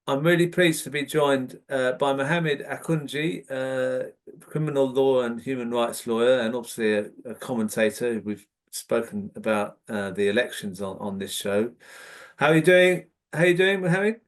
I'm really pleased to be joined by Mohammed Akunjee, criminal law and human rights lawyer, and obviously a commentator. We've spoken about the elections on this show. How are you doing? How are you doing, Mohammed?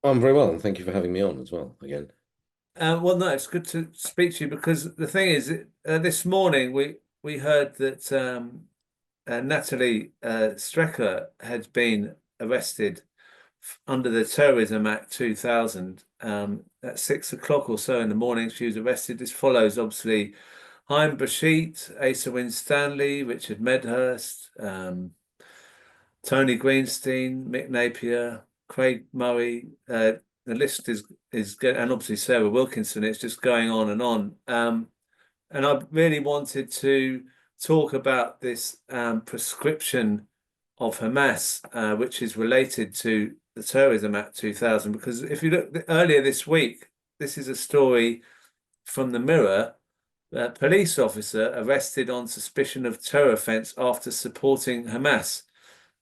I'm very well, and thank you for having me on as well again. Well, no, it's good to speak to you because the thing is, this morning we heard that Natalie Strecker had been arrested under the Terrorism Act 2000. At 6 o'clock or so in the morning, she was arrested. This follows, obviously, Haim Bashir, Asa Winstanley, Richard Medhurst, Tony Greenstein, Mick Napier, Craig Murray. The list is good, and obviously Sarah Wilkinson. It's just going on and on. And I really wanted to talk about this prescription of Hamas, which is related to the Terrorism Act 2000. Because if you look earlier this week, this is a story from the Mirror. A police officer arrested on suspicion of terror offence after supporting Hamas.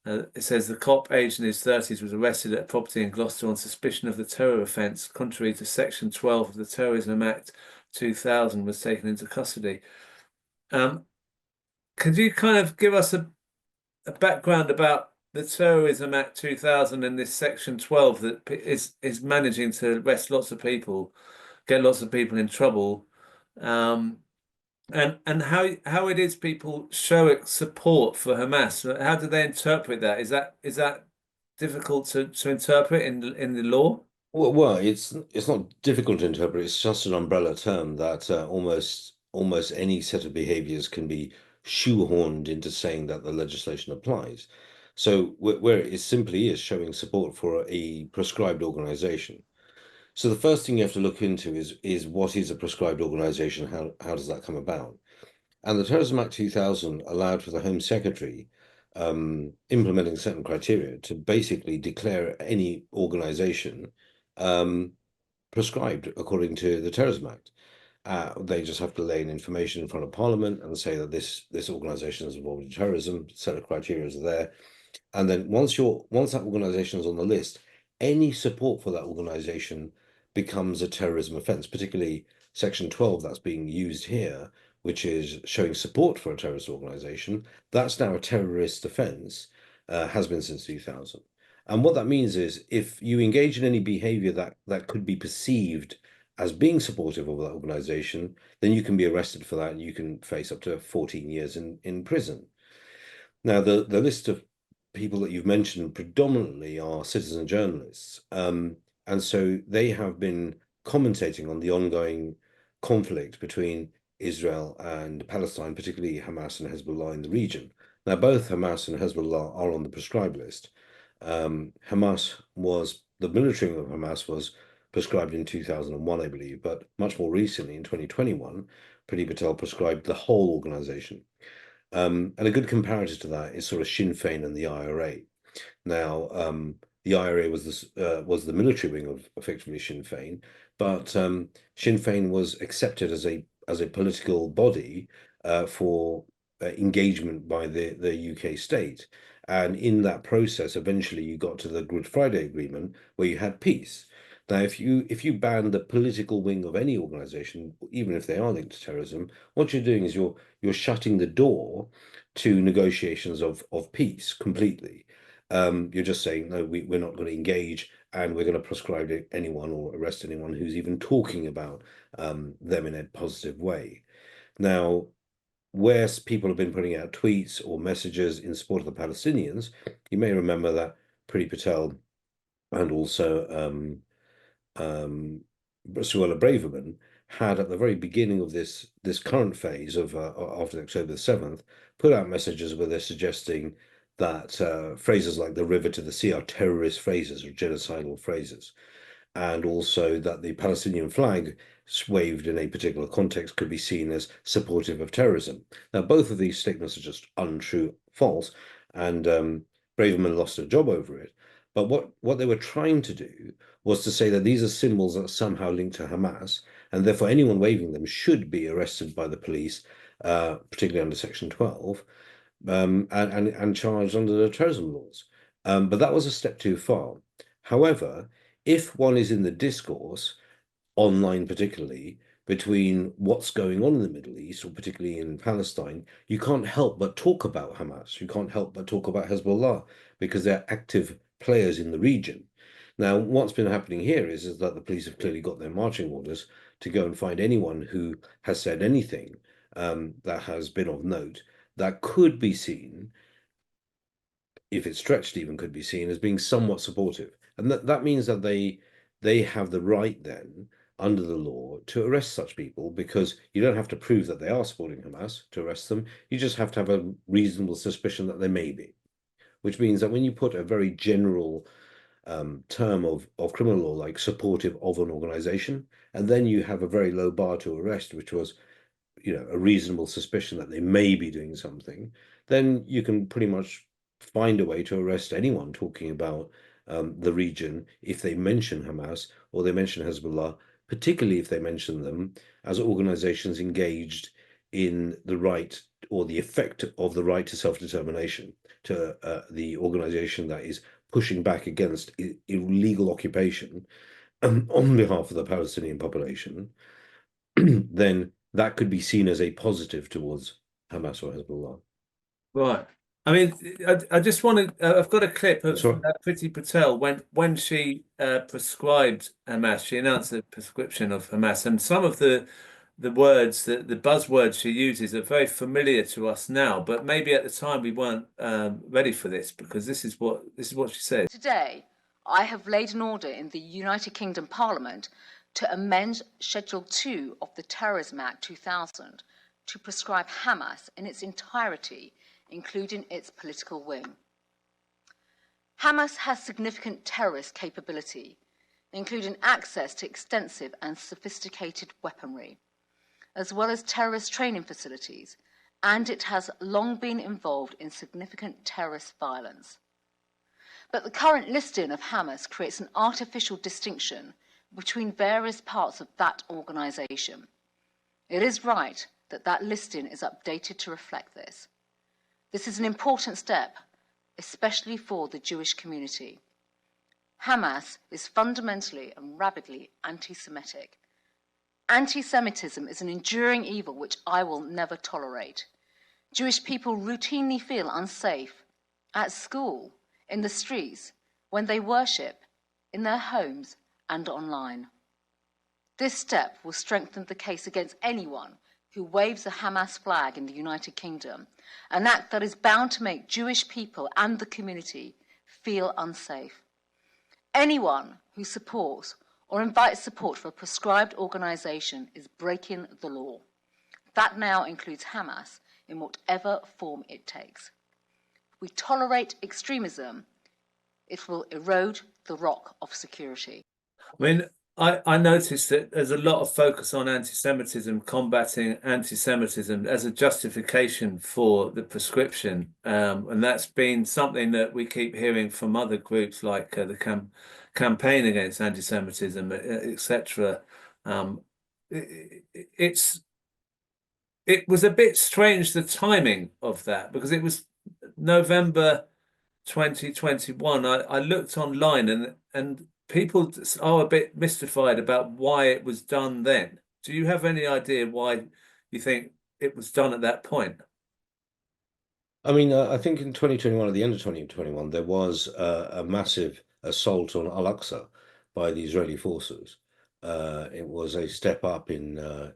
It says the cop, aged in his 30s, was arrested at a property in Gloucester on suspicion of the terror offence, contrary to Section 12 of the Terrorism Act 2000, was taken into custody. Um, could you kind of give us a background about the Terrorism Act 2000 and this Section 12 that is managing to arrest lots of people, get lots of people in trouble, um, and how it is people show support for Hamas? How do they interpret that? Is that difficult to interpret in the law? Well, it's not difficult to interpret. It's just an umbrella term that almost any set of behaviors can be shoehorned into saying that the legislation applies. So where it simply is showing support for a prescribed organization. So the first thing you have to look into is what is a prescribed organization? How does that come about? And the Terrorism Act 2000 allowed for the Home Secretary, implementing certain criteria, to basically declare any organization um, prescribed according to the Terrorism Act. They just have to lay in information in front of Parliament and say that this organization is involved in terrorism. Set of criteria are there, and then once that organization is on the list, any support for that organization becomes a terrorism offense, particularly Section 12 that's being used here, which is showing support for a terrorist organization. That's now a terrorist offense, has been since 2000. And what that means is if you engage in any behavior that could be perceived as being supportive of that organization, then you can be arrested for that and you can face up to 14 years in prison. Now, the list of people that you've mentioned predominantly are citizen journalists. And so they have been commentating on the ongoing conflict between Israel and Palestine, particularly Hamas and Hezbollah in the region. Now, both Hamas and Hezbollah are on the proscribed list. The military of Hamas was prescribed in 2001, I believe, but much more recently, in 2021, Priti Patel prescribed the whole organization. And a good comparator to that is sort of Sinn Féin and the IRA. Now, the IRA was the military wing of effectively Sinn Féin, but Sinn Féin was accepted as a political body for engagement by the UK state. And in that process, eventually you got to the Good Friday Agreement, where you had peace. Now, if you ban the political wing of any organization, even if they are linked to terrorism, what you're doing is you're shutting the door to negotiations of peace completely. You're just saying, no, we're not going to engage, and we're going to proscribe anyone or arrest anyone who's even talking about them in a positive way. Now, where people have been putting out tweets or messages in support of the Palestinians, you may remember that Priti Patel and also Suella Braverman had at the very beginning of this current phase of after October the 7th put out messages where they're suggesting that phrases like the river to the sea are terrorist phrases or genocidal phrases, and also that the Palestinian flag waved in a particular context could be seen as supportive of terrorism. Now, both of these statements are just untrue, false, and Braverman lost her job over it. But what they were trying to do was to say that these are symbols that are somehow linked to Hamas, and therefore anyone waving them should be arrested by the police, particularly under Section 12, and charged under the terrorism laws. But that was a step too far. However, if one is in the discourse, online particularly, between what's going on in the Middle East, or particularly in Palestine, you can't help but talk about Hamas. You can't help but talk about Hezbollah because they're active players in the region. Now, what's been happening here is that the police have clearly got their marching orders to go and find anyone who has said anything that has been of note that could be seen, if it's stretched even, could be seen as being somewhat supportive. And that means that they have the right then, under the law, to arrest such people, because you don't have to prove that they are supporting Hamas to arrest them. You just have to have a reasonable suspicion that they may be, which means that when you put a very general term of criminal law, like supportive of an organization, and then you have a very low bar to arrest, which was, a reasonable suspicion that they may be doing something, then you can pretty much find a way to arrest anyone talking about the region if they mention Hamas or they mention Hezbollah, particularly if they mention them as organizations engaged in the right or the effect of the right to self-determination, to the organization that is pushing back against illegal occupation on behalf of the Palestinian population, then that could be seen as a positive towards Hamas or Hezbollah. Right. I mean, I just want to. I've got a clip of That's right. Priti Patel when she prescribed Hamas. She announced the prescription of Hamas, and some of the words, the buzzwords she uses are very familiar to us now. But maybe at the time we weren't ready for this, because this is what she said. Today, I have laid an order in the United Kingdom Parliament to amend Schedule 2 of the Terrorism Act 2000 to prescribe Hamas in its entirety, including its political wing. Hamas has significant terrorist capability, including access to extensive and sophisticated weaponry, as well as terrorist training facilities, and it has long been involved in significant terrorist violence. But the current listing of Hamas creates an artificial distinction between various parts of that organisation. It is right that that listing is updated to reflect this. This is an important step, especially for the Jewish community. Hamas is fundamentally and rabidly anti-Semitic. Anti-Semitism is an enduring evil which I will never tolerate. Jewish people routinely feel unsafe at school, in the streets, when they worship, in their homes and online. This step will strengthen the case against anyone who waves a Hamas flag in the United Kingdom, an act that is bound to make Jewish people and the community feel unsafe. Anyone who supports or invites support for a proscribed organisation is breaking the law. That now includes Hamas in whatever form it takes. If we tolerate extremism, it will erode the rock of security. I mean, I noticed that there's a lot of focus on anti-Semitism, combating anti-Semitism as a justification for the prescription, and that's been something that we keep hearing from other groups like the campaign against anti-Semitism, etc. It was a bit strange, the timing of that, because it was November 2021. I looked online and people are a bit mystified about why it was done then. Do you have any idea why you think it was done at that point? I mean, I think in 2021, at the end of 2021, there was a massive assault on Al-Aqsa by the Israeli forces. It was a step up in their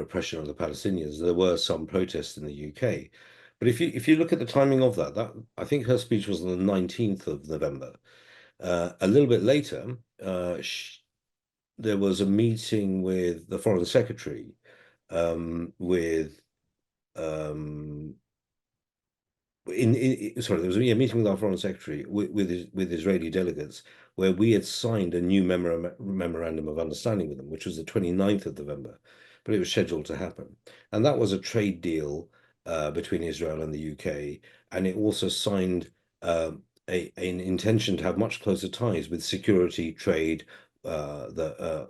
oppression of the Palestinians. There were some protests in the UK, but if you look at the timing of that I think her speech was on the 19th of November. A little bit later, there was a meeting with the Foreign Secretary, with sorry, there was a meeting with our Foreign Secretary with Israeli delegates, where we had signed a new memorandum of understanding with them, which was the 29th of November, but it was scheduled to happen. And that was a trade deal between Israel and the UK, and it also signed an intention to have much closer ties with security, trade, matters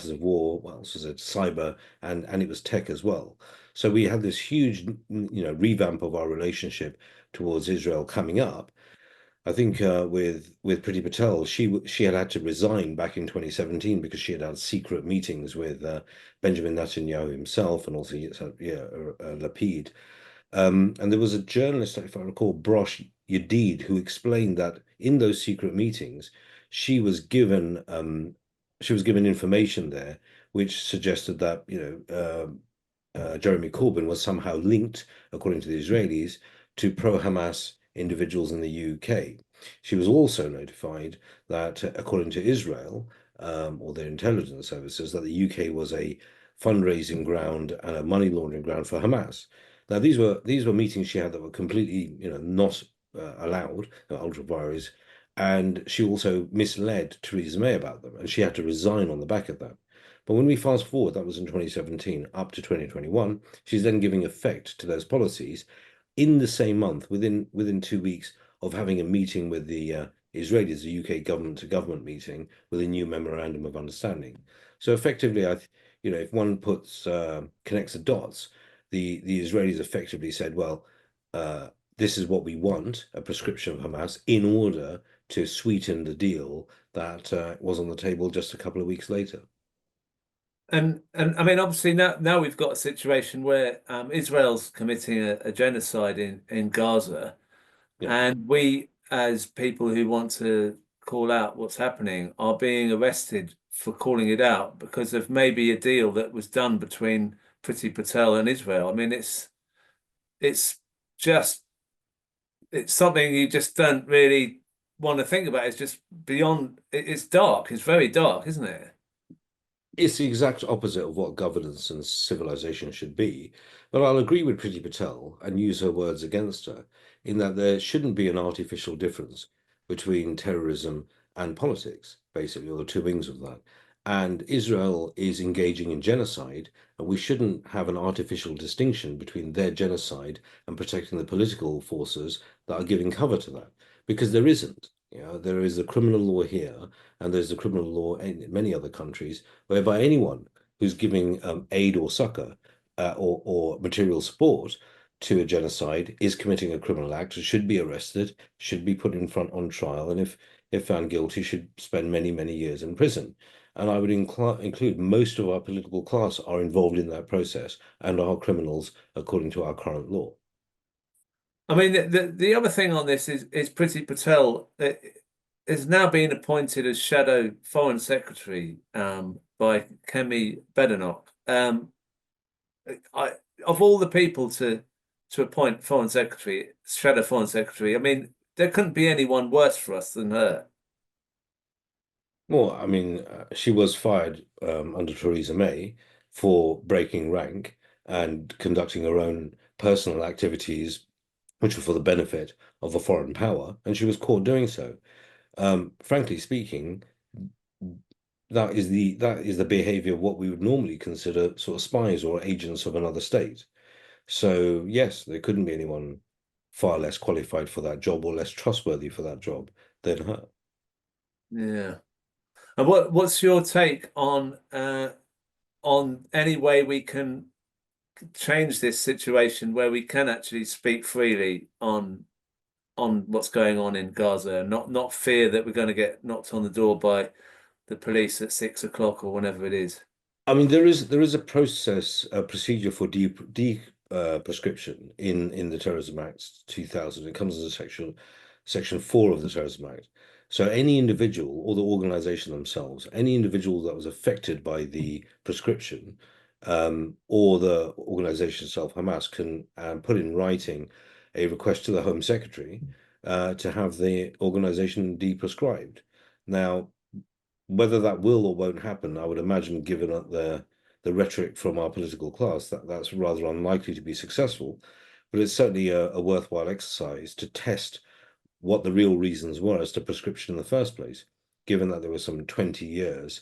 of war, well, so it's cyber, and it was tech as well. So we had this huge, revamp of our relationship towards Israel coming up. I think with Priti Patel, she had to resign back in 2017 because she had had secret meetings with Benjamin Netanyahu himself and also Lapid. And there was a journalist, if I recall, Brosh Yadid, who explained that in those secret meetings, she was given information there which suggested that Jeremy Corbyn was somehow linked, according to the Israelis, to pro-Hamas individuals in the UK. She was also notified that, according to Israel, or their intelligence services, that the UK was a fundraising ground and a money laundering ground for Hamas. Now, these were meetings she had that were completely, not allowed, ultra vires, and she also misled Theresa May about them, and she had to resign on the back of that. But when we fast forward, that was in 2017 up to 2021, she's then giving effect to those policies in the same month, within 2 weeks of having a meeting with the Israelis, a UK government to government meeting with a new memorandum of understanding. So effectively, if one connects the dots, the Israelis effectively said, well, this is what we want, a prescription of Hamas, in order to sweeten the deal that was on the table just a couple of weeks later. And I mean, obviously now we've got a situation where Israel's committing a genocide in Gaza, Yeah. and we, as people who want to call out what's happening, are being arrested for calling it out because of maybe a deal that was done between Priti Patel and Israel. I mean, it's just it's something you just don't really want to think about. It's just beyond. It's dark. It's very dark, isn't it? It's the exact opposite of what governance and civilization should be. But I'll agree with Priti Patel and use her words against her in that there shouldn't be an artificial difference between terrorism and politics, basically, or the two wings of that. And Israel is engaging in genocide, and we shouldn't have an artificial distinction between their genocide and protecting the political forces that are giving cover to that, because there isn't. There is the criminal law here, and there's the criminal law in many other countries, whereby anyone who's giving aid or succor or material support to a genocide is committing a criminal act, should be arrested, should be put in front on trial, and if found guilty, should spend many, many years in prison. And I would include most of our political class are involved in that process and are criminals according to our current law. I mean, the other thing on this is Priti Patel is now being appointed as shadow foreign secretary by Kemi Badenoch. Of all the people to appoint shadow foreign secretary, I mean, there couldn't be anyone worse for us than her. Well, I mean, she was fired under Theresa May for breaking rank and conducting her own personal activities, which were for the benefit of a foreign power, and she was caught doing so. Frankly speaking, that is the behavior of what we would normally consider sort of spies or agents of another state. So yes, there couldn't be anyone far less qualified for that job or less trustworthy for that job than her. Yeah. And what's your take on any way we can change this situation where we can actually speak freely on what's going on in Gaza and not fear that we're going to get knocked on the door by the police at 6 o'clock or whenever it is? I mean, there is a procedure for prescription in the Terrorism Act 2000. It comes as a section 4 of the Terrorism Act. So any individual or the organization themselves, any individual that was affected by the prescription, or the organization itself, Hamas, can put in writing a request to the Home Secretary to have the organization deprescribed. Now, whether that will or won't happen, I would imagine, given the rhetoric from our political class, that's rather unlikely to be successful. But it's certainly a worthwhile exercise to test what the real reasons were as to prescription in the first place, given that there was some 20 years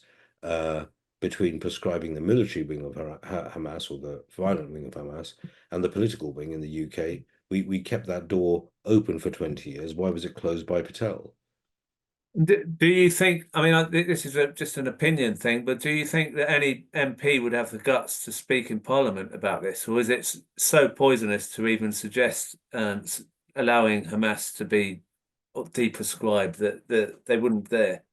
between prescribing the military wing of Hamas, or the violent wing of Hamas, and the political wing in the UK. We kept that door open for 20 years. Why was it closed by Patel? Do you think, I mean, this is just an opinion thing, but do you think that any MP would have the guts to speak in Parliament about this? Or is it so poisonous to even suggest allowing Hamas to be or deprescribe that they wouldn't there.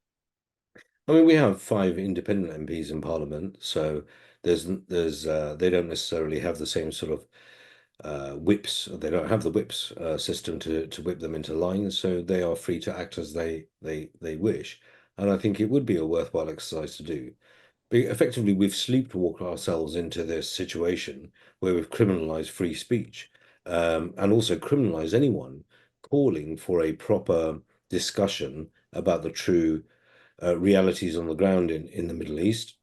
I mean, we have 5 independent MPs in Parliament, so there's they don't necessarily have the same sort of whips. They don't have the whips system to whip them into line, so they are free to act as they wish. And I think it would be a worthwhile exercise to do. Effectively, we've sleepwalked ourselves into this situation where we've criminalized free speech, and also criminalized anyone calling for a proper discussion about the true realities on the ground in the Middle East,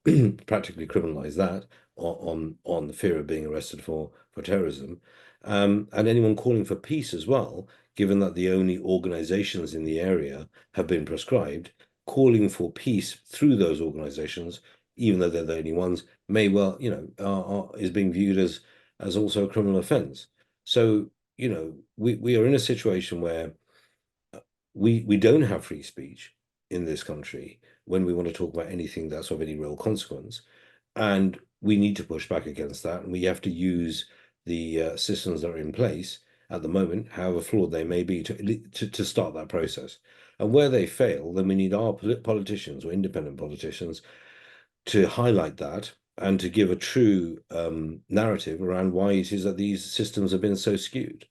practically criminalize that on the fear of being arrested for terrorism, and anyone calling for peace as well, given that the only organizations in the area have been proscribed, calling for peace through those organizations, even though they're the only ones, may well, is being viewed as also a criminal offense. So, we are in a situation where we don't have free speech in this country when we want to talk about anything that's of any real consequence. And we need to push back against that. And we have to use the systems that are in place at the moment, however flawed they may be, to start that process. And where they fail, then we need our politicians or independent politicians to highlight that and to give a true narrative around why it is that these systems have been so skewed.